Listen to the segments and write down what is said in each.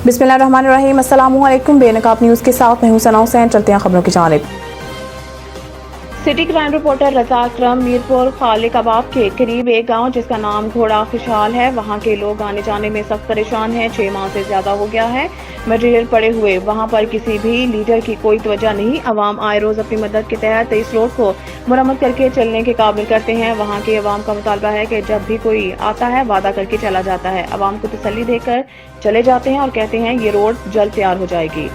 बिस्मिल्लाहिर्रहमानिर्रहीम। अस्सलामुअलैकुम। बेनकाब न्यूज़ के साथ मैं हूं सना हुसैन। चलते हैं खबरों की जानिब। सिटी क्राइम रिपोर्टर रज़ा अकरम मीरपुर खाले कबाब के करीब एक गांव जिसका नाम घोड़ा खुशहाल है, वहां के लोग आने जाने में सख्त परेशान हैं। 6 माह से ज्यादा हो गया है मटेरियल पड़े हुए, वहां पर किसी भी लीडर की कोई तवज्जो नहीं। अवाम आए रोज अपनी मदद के तहत इस रोड को मुरम्मत करके चलने के काबिल करते हैं। वहां के अवाम का मुतालबा है कि जब भी कोई आता है वादा करके चला जाता है, अवाम को तसल्ली देकर चले जाते हैं और कहते हैं ये रोड जल्द तैयार हो जाएगी।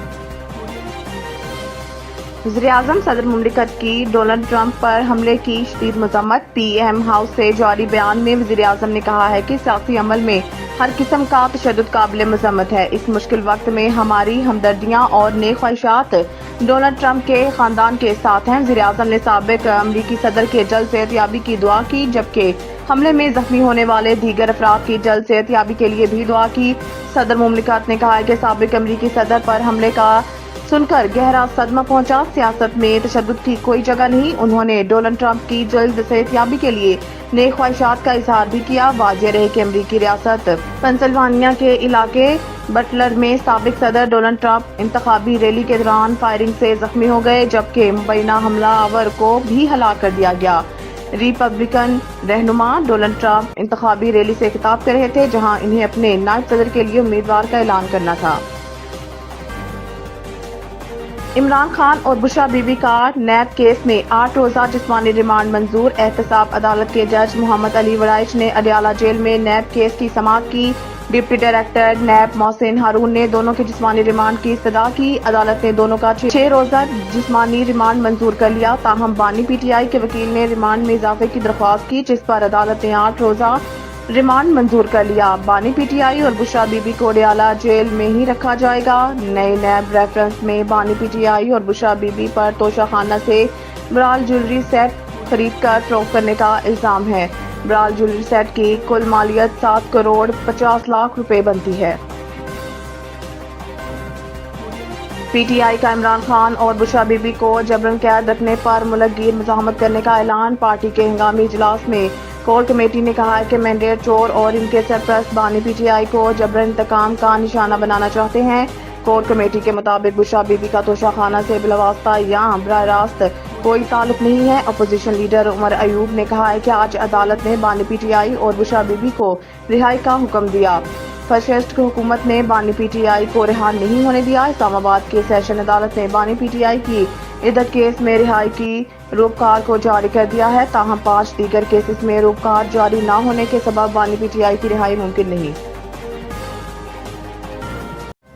वज़ीर-ए-आज़म सदर मुमलिकत की डोनाल्ड ट्रंप पर हमले की शदीद मज़म्मत। पीएम हाउस से जारी बयान में वज़ीर-ए-आज़म ने कहा है कि सियासी अमल में हर किस्म का तशद्दुद काबिल मज़म्मत है। इस मुश्किल वक्त में हमारी हमदर्दियाँ और नेक ख्वाहिशात डोनाल्ड ट्रंप के खानदान के साथ हैं। वज़ीर-ए-आज़म ने साबिक अमरीकी सदर के जल्द सेहतयाबी की दुआ की, जबकि हमले में जख्मी होने वाले दीगर अफराद की जल्द सेहतयाबी के लिए भी दुआ की। सदर मुमलिकत ने कहा है कि साबिक अमरीकी सदर पर हमले का सुनकर गहरा सदमा पहुंचा। सियासत में तशद्दुद की कोई जगह नहीं। उन्होंने डोनाल्ड ट्रंप की जल्द सेहतयाबी के लिए नेक ख्वाहिशात का इजहार भी किया। वाज़ेह रहे कि अमरीकी रियासत पेंसिल्वानिया के इलाके बटलर में साबिक सदर डोनाल्ड ट्रंप इंतखाबी रैली के दौरान फायरिंग से जख्मी हो गए, जबकि मुबैना हमलावर को भी हलाक कर दिया गया। रिपब्लिकन रहनुमा डोनाल्ड ट्रंप इंतखाबी रैली से खिताब कर रहे थे, जहां इन्हें अपने नायब सदर के लिए उम्मीदवार का ऐलान करना था। इमरान खान और बुशरा बीबी का नैब केस में 8 रोजा जिस्मानी रिमांड मंजूर। एहतसाब अदालत के जज मोहम्मद अली वड़ाइच ने अडयाला जेल में नैब केस की समाअत की। डिप्टी डायरेक्टर नैब मोहसिन हारून ने दोनों के जिस्मानी रिमांड की इस्तदा की। अदालत ने दोनों का 6 रोजा जिस्मानी रिमांड मंजूर कर लिया। ताहम बानी पीटीआई के वकील ने रिमांड में इजाफे की दरख्वास्त की, जिस पर अदालत ने 8 रोजा रिमांड मंजूर कर लिया। बानी पीटीआई और बुशरा बीबी को अडयाला जेल में ही रखा जाएगा। नए नैब रेफरेंस में बानी पीटीआई और बुशरा बीबी पर तोशाखाना से ब्राल ज्वेलरी सेट खरीद कर फरोख्त करने का इल्जाम है। ब्राल ज्वेलरी सेट की कुल मालियत 7 करोड़ 50 लाख रुपए बनती है। पीटीआई का इमरान खान और बुशरा बीबी को जबरन कैद रखने पर मुलकगीर मुज़ाहमत करने का ऐलान। पार्टी के हंगामी इजलास में कोर कमेटी ने कहा है कि मैंडेट चोर और इनके सरपरस्त बानी पीटीआई को जबरन इंतकाम का निशाना बनाना चाहते हैं। कोर कमेटी के मुताबिक बुशरा बीबी का तोशाखाना से बिलावास्ता या बराह रास्त कोई ताल्लुक नहीं है। अपोजिशन लीडर उमर अयूब ने कहा है कि आज अदालत ने बानी पीटीआई और बुशरा बीबी को रिहाई का हुक्म दिया। फैसिस्ट हुकूमत ने बानी पीटीआई को रिहा नहीं होने दिया। इस्लामाबाद की सेशन अदालत ने बानी पीटीआई की इद्दत केस में रिहाई की रोककार को जारी कर दिया है। ताहम 5 दीगर केसेस में रोककार जारी न होने के सबब बानी पीटीआई की रिहाई मुमकिन नहीं।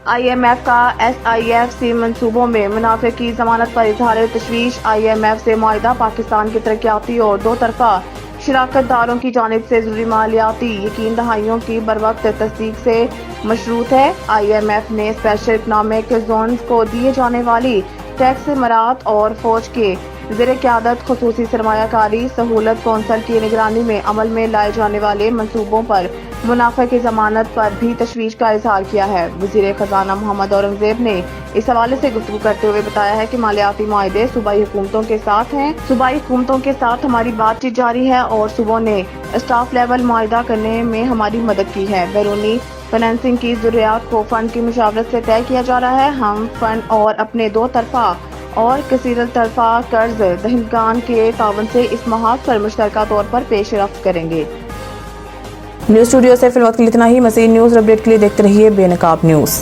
IMF का SIFC मंसूबों में मुनाफे की जमानत पर इजहार तशवीश। IMF से मुआहिदा पाकिस्तान की तरक्याती और 2 तरफा शराकत दारों की जानिब से जरूरी मालियाती यकीन दहाइयों की बरवक्त तस्दीक से मशरूत है। IMF ने स्पेशल इकनॉमिक जोन्स को दिए जाने वाली टैक्स मराहत और फौज के ज़ेर क़यादत खुसूसी सरमायाकारी सहूलत कौंसल की निगरानी में अमल में लाए जाने वाले मंसूबों पर मुनाफे की जमानत पर भी तशवीश का इजहार किया है। वज़ीर खजाना मोहम्मद औरंगजेब ने इस हवाले से गुफ्तगू करते हुए बताया है कि मालियाती मुआहदे सूबाई हुकूमतों के साथ हैं। सूबाई हुकूमतों के साथ हमारी बातचीत जारी है और सूबों ने स्टाफ लेवल मुआहदा करने में हमारी मदद की है। बैरूनी फाइनेंसिंग की जरूरियात को फंड की मुशावरत से तय किया जा रहा है। हम फंड और अपने 2 तरफा और कसीर तरफा कर्ज दहिंदगान के तावन से इस महाज पर मुश्तरका तौर पर पेश रफ्त करेंगे। न्यूज़ स्टूडियो से फिलहाल इतना ही। मज़ीद न्यूज़ अपडेट के लिए देखते रहिए बेनकाब न्यूज़।